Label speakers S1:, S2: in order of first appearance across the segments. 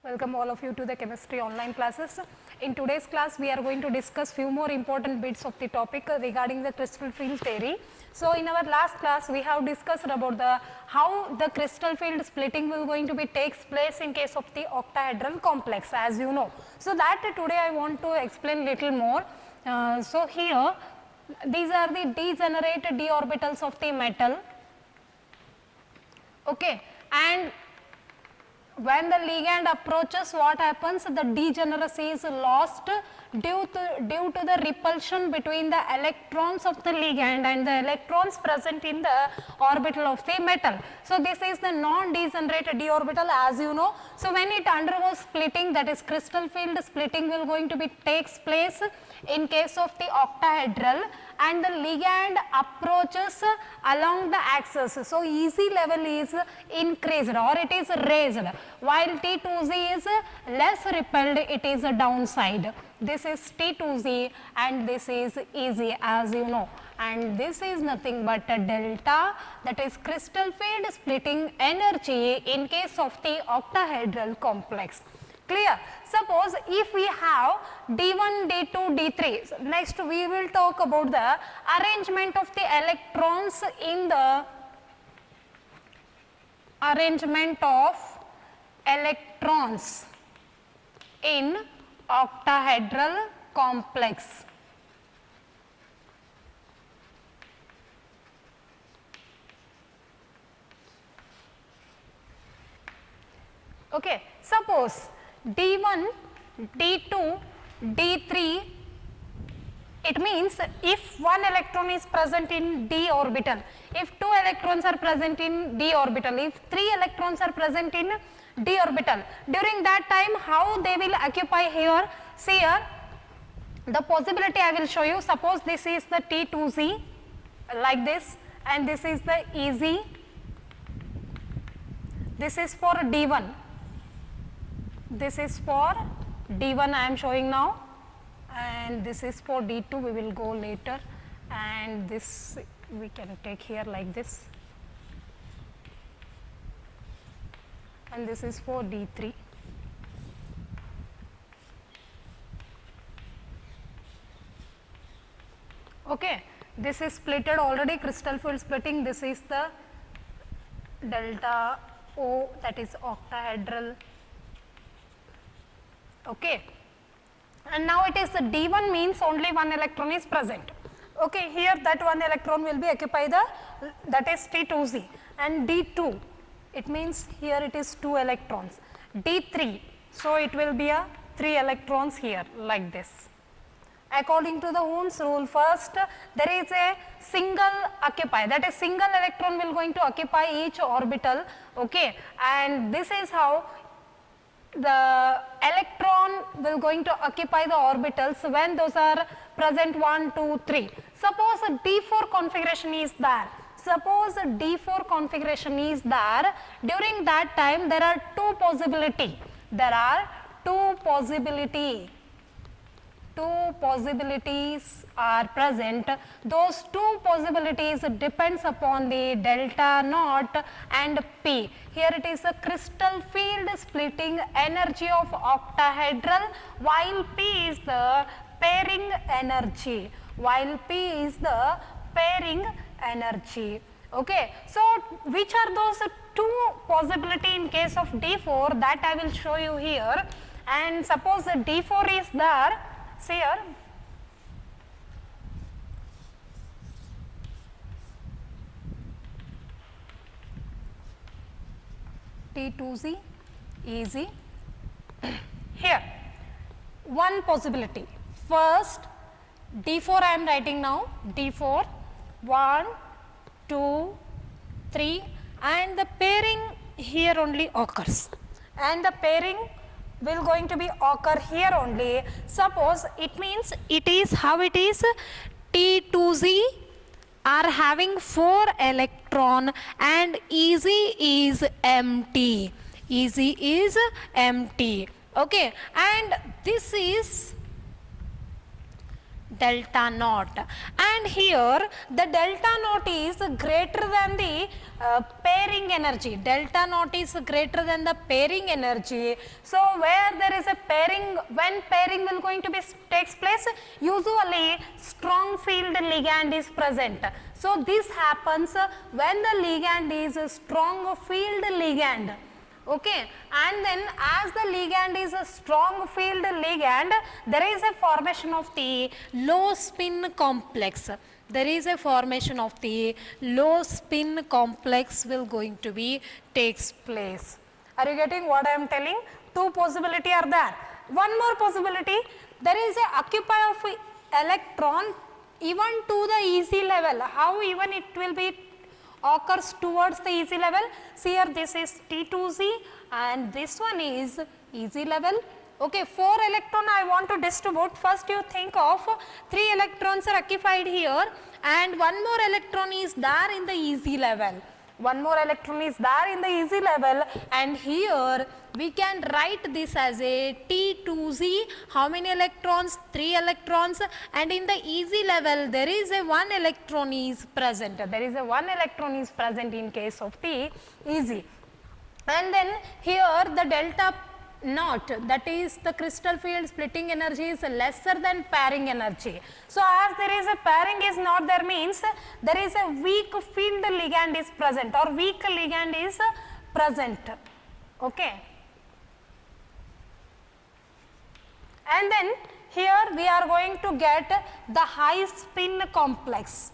S1: Welcome all of you to the chemistry online classes. In today's class, we are going to discuss few more important bits of the topic regarding the crystal field theory. So, in our last class, we have discussed about how the crystal field splitting will going to be takes place in case of the octahedral complex, as you know. So, that today I want to explain little more. So, here these are the degenerate d orbitals of the metal. Okay, and when the ligand approaches, what happens? The degeneracy is lost due to the repulsion between the electrons of the ligand and the electrons present in the orbital of the metal. So, this is the non-degenerate d orbital, as you know. So, when it undergoes splitting, that is crystal field splitting will going to be takes place in case of the octahedral, and the ligand approaches along the axis. So, EZ level is increased or it is raised, while T2Z is less repelled, it is a downside. This is T2Z and this is EZ, as you know, and this is nothing but a delta, that is crystal field splitting energy in case of the octahedral complex. Clear? Suppose if we have D1, D2, D3, so next we will talk about the arrangement of the electrons in the octahedral complex. Okay, suppose D1, D2, D3, it means if one electron is present in d orbital, if two electrons are present in d orbital, if three electrons are present in d orbital, during that time how they will occupy here? See here, the possibility I will show you. Suppose this is the T2Z like this, and this is the EZ, this is for D1. This is for D1 I am showing now, and this is for D2, we will go later, and this we can take here like this, and this is for D3. Okay, this is splitted already, crystal field splitting. This is the delta O, that is octahedral. Okay, and now it is the D1 means only one electron is present. Okay, here that one electron will be occupy the, that is T2Z, and D2, it means here it is 2 electrons. D3, so it will be a 3 electrons here like this. According to the Hund's rule, first there is a single occupy, that is single electron will going to occupy each orbital. Okay, and this is how the electron will going to occupy the orbitals when those are present 1, 2, 3. Suppose a D4 configuration is there. Suppose a D4 configuration is there, during that time there are two possibilities. There are two possibilities are present. Those two possibilities depends upon the delta naught and P. Here it is a crystal field splitting energy of octahedral, while P is the pairing energy. Okay, so which are those two possibility in case of D4, that I will show you here. And suppose the D4 is there, see here, T2Z, EZ. Here, one possibility. First, D4 I am writing now, D4, 1, 2, 3, and the pairing here only occurs, and the pairing will going to be occur here only. Suppose it means it is how it is, T2Z are having 4 electron and EZ is empty. Okay, and this is delta naught, and here the delta naught is greater than the pairing energy. Delta naught is greater than the pairing energy. So where there is a pairing, when pairing will going to be takes place, usually strong field ligand is present. So this happens when the ligand is a strong field ligand. Okay, and then as the ligand is a strong field ligand, there is a formation of the low spin complex. There is a formation of the low spin complex will going to be takes place. Are you getting what I am telling? Two possibility are there. One more possibility, there is a occupier of electron even to the easy level. How even it will be occurs towards the easy level? See here, this is T2Z and this one is easy level. Okay, 4 electron I want to distribute. First you think of 3 electrons are occupied here and 1 more electron is there in the easy level. 1 more electron is there in the easy level, and here we can write this as a T2Z. How many electrons? 3 electrons, and in the easy level there is a 1 electron is present. There is a 1 electron is present in case of the easy. And then here the delta naught, that is the crystal field splitting energy, is lesser than pairing energy. So as there is a pairing is not there, means there is a weak field ligand is present or weak ligand is present. Okay. And then here we are going to get the high spin complex.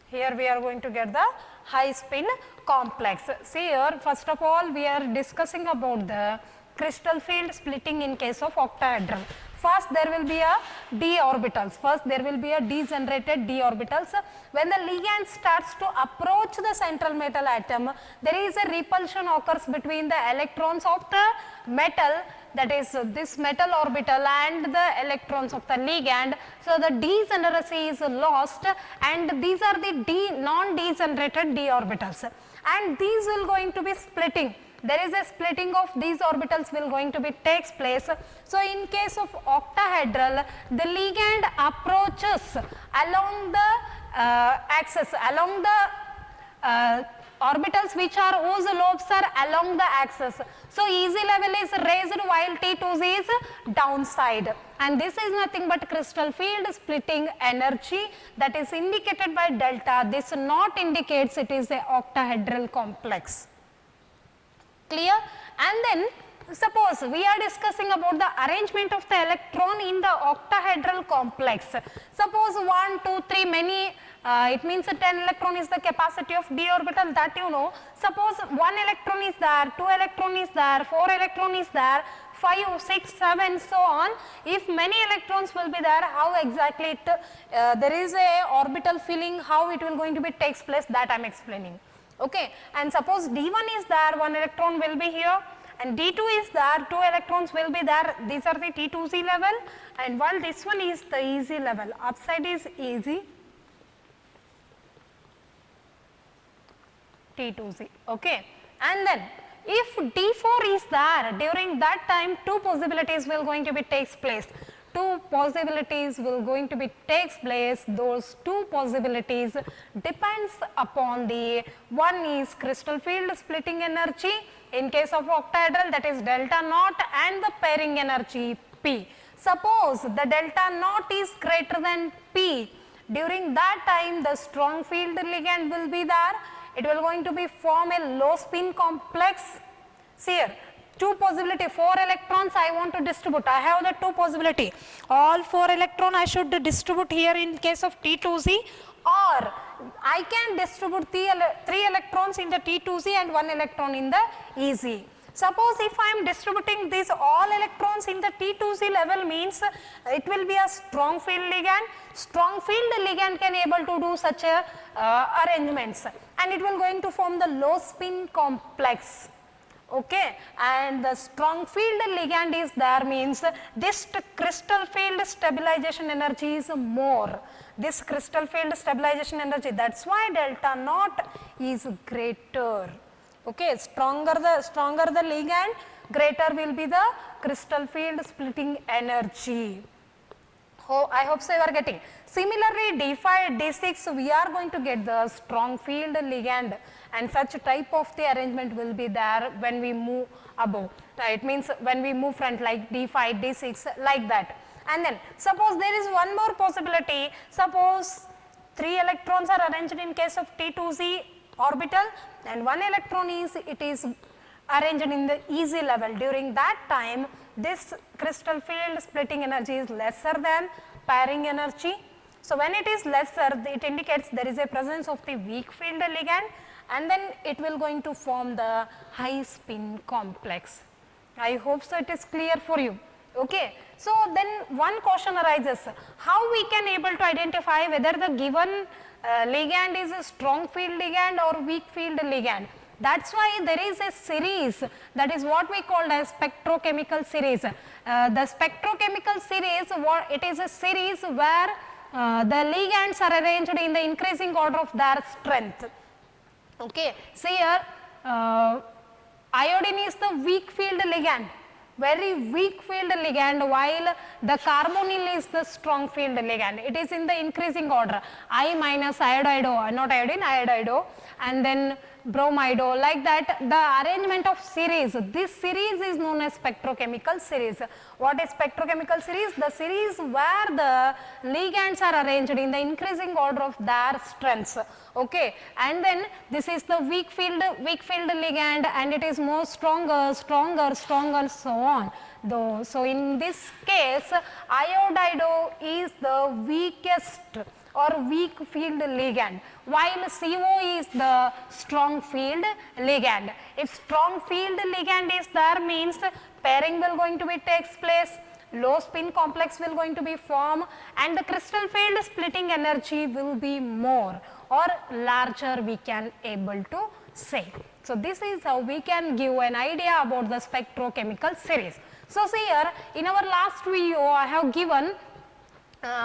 S1: Here we are going to get the high spin complex. See here, first of all we are discussing about the crystal field splitting in case of octahedral. First there will be a d orbitals. First there will be a degenerated d orbitals. When the ligand starts to approach the central metal atom, there is a repulsion occurs between the electrons of the metal, that is this metal orbital, and the electrons of the ligand. So the degeneracy is lost, and these are the non-degenerated d orbitals, and these will going to be splitting. There is a splitting of these orbitals will going to be takes place. So in case of octahedral, the ligand approaches along the axis, along the orbitals which are whose lobes are along the axis. So easy level is raised while T2Z is downside, and this is nothing but crystal field splitting energy that is indicated by delta. This not indicates it is a octahedral complex. Clear? And then suppose we are discussing about the arrangement of the electron in the octahedral complex. Suppose 1, 2, 3 many, it means 10 electron is the capacity of d orbital, that you know. Suppose 1 electron is there, 2 electron is there, 4 electron is there, 5, 6, 7, so on. If many electrons will be there, how exactly it, there is a orbital filling, how it will going to be takes place, that I am explaining. Okay, and suppose D1 is there, 1 electron will be here, and D2 is there, 2 electrons will be there. These are the T2Z level, and while this one is the easy level, upside is easy, T2Z. Okay, and then if D4 is there, during that time 2 possibilities will going to be takes place. 2 possibilities will going to be takes place. Those 2 possibilities depends upon the, one is crystal field splitting energy in case of octahedral, that is delta naught, and the pairing energy P. Suppose the delta naught is greater than P, during that time the strong field ligand will be there. It will going to be form a low spin complex. See here, 2 possibility, 4 electrons I want to distribute. I have the 2 possibility. All 4 electron I should distribute here in case of T2Z, or I can distribute 3 electrons in the T2Z and 1 electron in the EZ. Suppose if I am distributing these all electrons in the T2Z level, means it will be a strong field ligand. Strong field ligand can able to do such a arrangements, and it will going to form the low spin complex. Okay, and the strong field ligand is there, means this crystal field stabilization energy is more. This crystal field stabilization energy, that's why delta naught is greater. Okay, stronger the ligand, greater will be the crystal field splitting energy. I hope so you are getting. Similarly, D5, D6, we are going to get the strong field ligand, and such type of the arrangement will be there when we move above. It means when we move front like D5, D6 like that. And then suppose there is one more possibility, suppose 3 electrons are arranged in case of T2Z orbital and 1 electron is arranged in the easy level. During that time, this crystal field splitting energy is lesser than pairing energy. So, when it is lesser, it indicates there is a presence of the weak field ligand, and then it will going to form the high spin complex. I hope so it is clear for you. Okay. So, then one question arises, how we can able to identify whether the given ligand is a strong field ligand or weak field ligand. That is why there is a series, that is what we call as spectrochemical series. The spectrochemical series, it is a series where the ligands are arranged in the increasing order of their strength. Okay. See here, iodine is the weak field ligand, very weak field ligand, while the carbonyl is the strong field ligand. It is in the increasing order, I minus iodido, not iodine, iodido, and then bromido, like that the arrangement of series. This series is known as spectrochemical series. What is spectrochemical series? The series where the ligands are arranged in the increasing order of their strengths. Okay. And then this is the weak field ligand, and it is more stronger, so on. So, in this case iodido is the weakest or weak field ligand, while CO is the strong field ligand. If strong field ligand is there, means pairing will going to be takes place, low spin complex will going to be formed, and the crystal field splitting energy will be more or larger, we can able to say. So, this is how we can give an idea about the spectrochemical series. So, see here in our last video I have given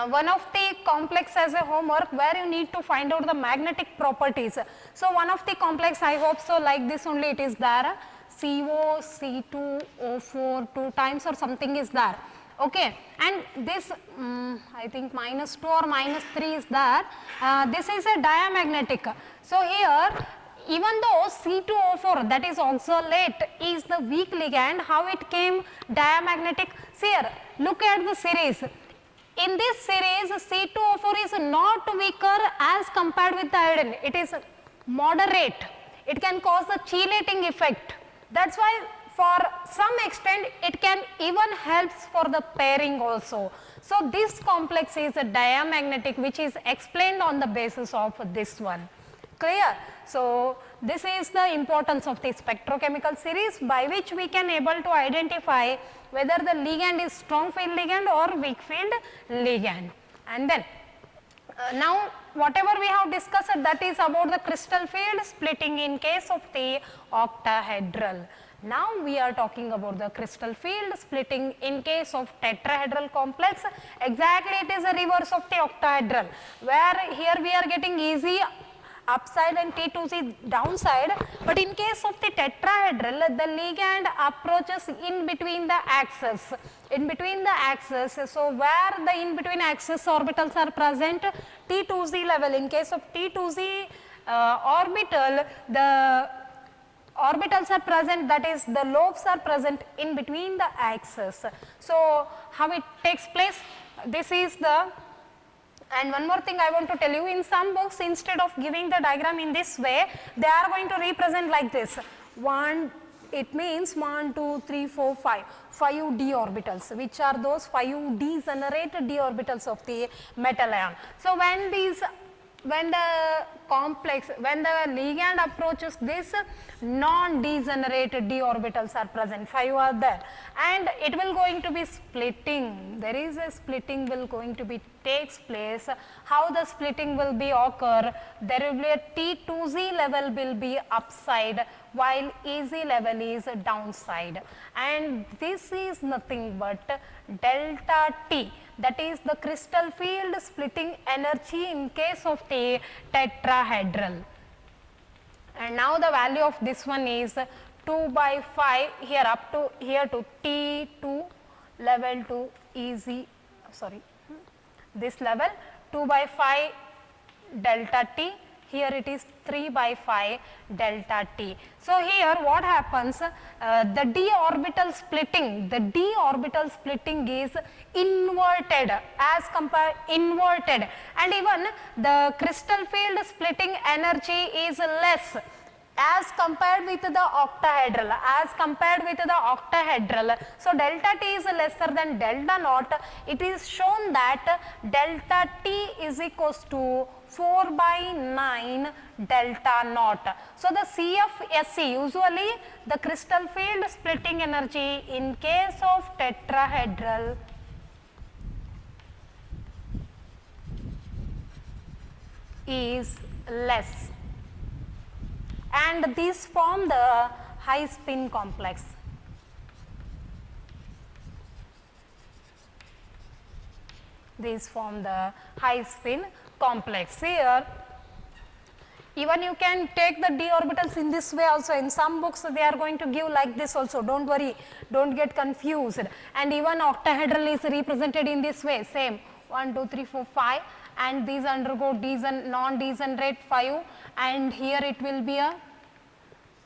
S1: one of the complex as a homework where you need to find out the magnetic properties. So, one of the complex, I hope so, like this only it is there, CO, C2O4 2 times or something is there. Okay. And this I think -2 or -3 is there. This is a diamagnetic. So, here even though C2O4, that is oxalate, is the weak ligand, how it came diamagnetic? See here, look at the series. In this series, C2O4 is not weaker as compared with the iodine. It is moderate. It can cause the chelating effect. That is why for some extent it can even helps for the pairing also. So, this complex is a diamagnetic, which is explained on the basis of this one. Clear? So, this is the importance of the spectrochemical series, by which we can able to identify whether the ligand is strong field ligand or weak field ligand. And then now whatever we have discussed, that is about the crystal field splitting in case of the octahedral. Now we are talking about the crystal field splitting in case of tetrahedral complex. Exactly, it is a reverse of the octahedral, where here we are getting easy upside and T2Z downside, but in case of the tetrahedral, the ligand approaches in between the axes, so where the in between axis orbitals are present, T2Z level. In case of T2Z orbital, the orbitals are present, that is the lobes are present in between the axes. So, how it takes place? This is the, and one more thing I want to tell you, in some books instead of giving the diagram in this way, they are going to represent like this. It means 1, 2, 3, 4, 5 d orbitals, which are those 5 degenerated d orbitals of the metal ion. So, when the ligand approaches this, non-degenerated d orbitals are present, 5 are there, and it will going to be splitting. There is a splitting will going to be takes place. How the splitting will be occur? There will be a T2Z level will be upside, while EZ level is downside, and this is nothing but delta T, that is the crystal field splitting energy in case of the tetrahedral. And now the value of this one is 2 by 5 here up to here to T2 level to easy, sorry, this level 2 by 5 delta T, here it is 3 by 5 delta T. So, here what happens, the d orbital splitting is inverted as compared inverted, and even the crystal field splitting energy is less as compared with the octahedral, So, delta T is lesser than delta naught. It is shown that delta T is equals to 4 by 9 delta naught. So, the CFSE, usually the crystal field splitting energy in case of tetrahedral is less, and these form the high spin complex. These form the high spin complex. Here even you can take the d orbitals in this way also. In some books they are going to give like this also, don't worry, don't get confused. And even octahedral is represented in this way, same 1 2 3 4 5, and these undergo non-degenerate 5, and here it will be a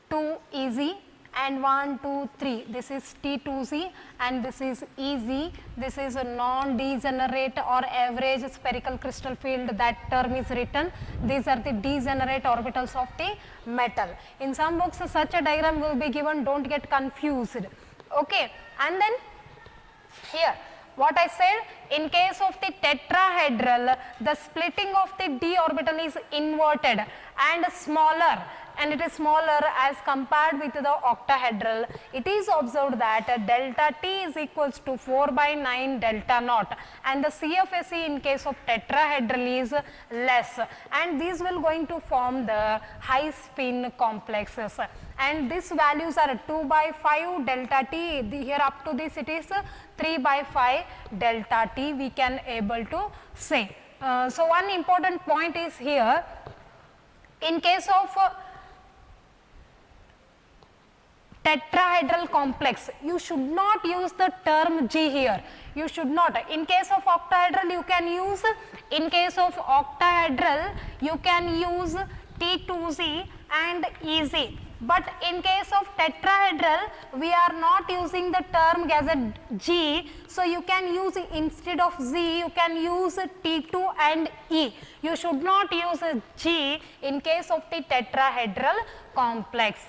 S1: 2 easy and 1 2 3, this is T2Z and this is EZ, this is a non-degenerate or average spherical crystal field, that term is written. These are the degenerate orbitals of the metal. In some books such a diagram will be given, don't get confused. Okay. And then here what I said, in case of the tetrahedral, the splitting of the d orbital is inverted and smaller, and it is smaller as compared with the octahedral. It is observed that delta T is equals to 4 by 9 delta naught, and the CFSE in case of tetrahedral is less, and these will going to form the high spin complexes. And these values are 2 by 5 delta T, here up to this it is 3 by 5 delta T, we can able to say. So, one important point is here, in case of tetrahedral complex, you should not use the term G here, you should not. In case of octahedral you can use, in case of octahedral you can use T2Z and EZ. But in case of tetrahedral, we are not using the term as a G, so you can use instead of Z, you can use T2 and E. You should not use a G in case of the tetrahedral complex.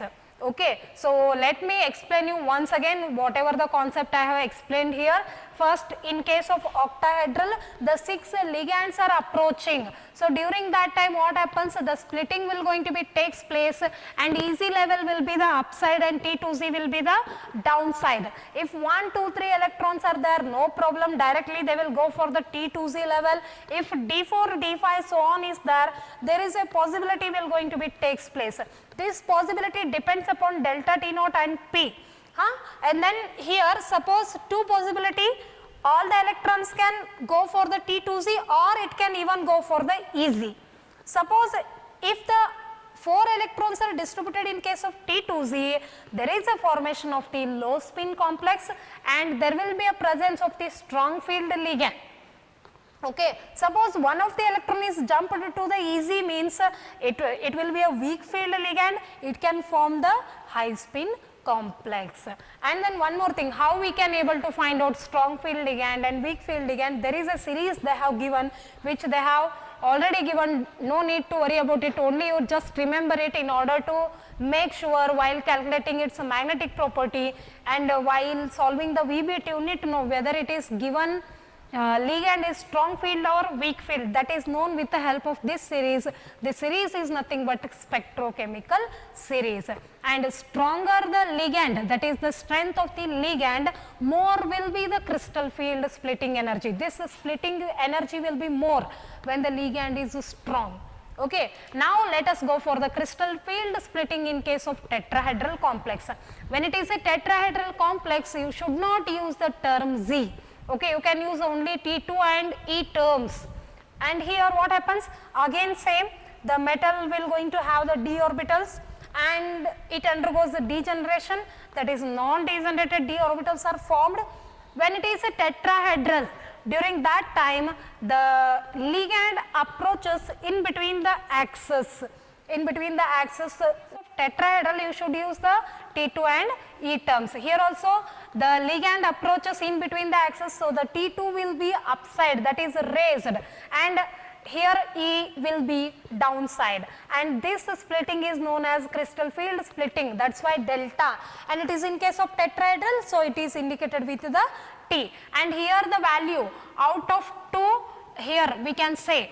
S1: Okay. So, let me explain you once again whatever the concept I have explained here. First, in case of octahedral, the 6 ligands are approaching. So, during that time what happens, the splitting will going to be takes place, and EZ level will be the upside and T2Z will be the downside. If 1, 2, 3 electrons are there, no problem, directly they will go for the T2Z level. If D4, D5 so on is there is a possibility will going to be takes place. This possibility depends upon delta T naught and P. And then here suppose two possibility, all the electrons can go for the T2Z or it can even go for the EZ. Suppose if the 4 electrons are distributed in case of T2Z, there is a formation of the low spin complex and there will be a presence of the strong field ligand. Okay. Suppose one of the electron is jumped to the EZ, means it will be a weak field ligand, it can form the high spin complex. And then one more thing, how we can able to find out strong field ligand and weak field ligand, there is a series they have given which they have already given, no need to worry about it, only you just remember it in order to make sure while calculating its magnetic property, and while solving the VBT you need to know whether it is given ligand is strong field or weak field, that is known with the help of this series. This series is nothing but spectrochemical series, and stronger the ligand, that is the strength of the ligand, more will be the crystal field splitting energy. This splitting energy will be more when the ligand is strong. Okay. Now, let us go for the crystal field splitting in case of tetrahedral complex. When it is a tetrahedral complex, you should not use the term Z. Okay, you can use only T2 and E terms. And here what happens, again same, the metal will going to have the d orbitals and it undergoes the degeneration, that is non-degenerated d orbitals are formed. When it is a tetrahedral, during that time the ligand approaches in between the axis. In between the axis of tetrahedral, you should use the T2 and E terms. Here also the ligand approaches in between the axis, so the T2 will be upside, that is raised, and here E will be downside, and this splitting is known as crystal field splitting, that is why delta, and it is in case of tetrahedral, so it is indicated with the T. And here the value out of 2, here we can say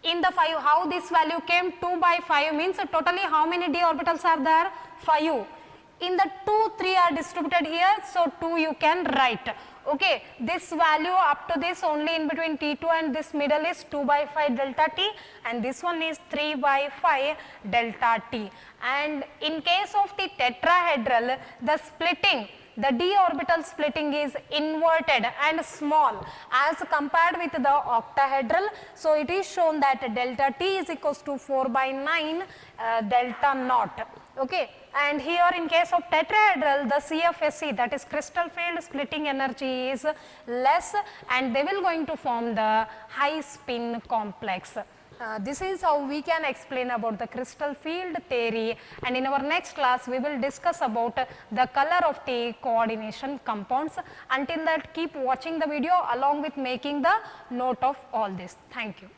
S1: in the 5, how this value came, 2 by 5 means totally how many d orbitals are there? 5. In the 2, 3 are distributed here, so 2 you can write. Okay, this value up to this only in between T2 and this middle is 2 by 5 delta T, and this one is 3 by 5 delta T. And in case of the tetrahedral, the splitting, the d orbital splitting is inverted and small as compared with the octahedral. So it is shown that delta T is equals to 4 by 9 delta naught. Okay. And here in case of tetrahedral, the CFSE, that is crystal field splitting energy, is less, and they will going to form the high spin complex. This is how we can explain about the crystal field theory, and in our next class we will discuss about the color of the coordination compounds. Until that, keep watching the video along with making the note of all this. Thank you.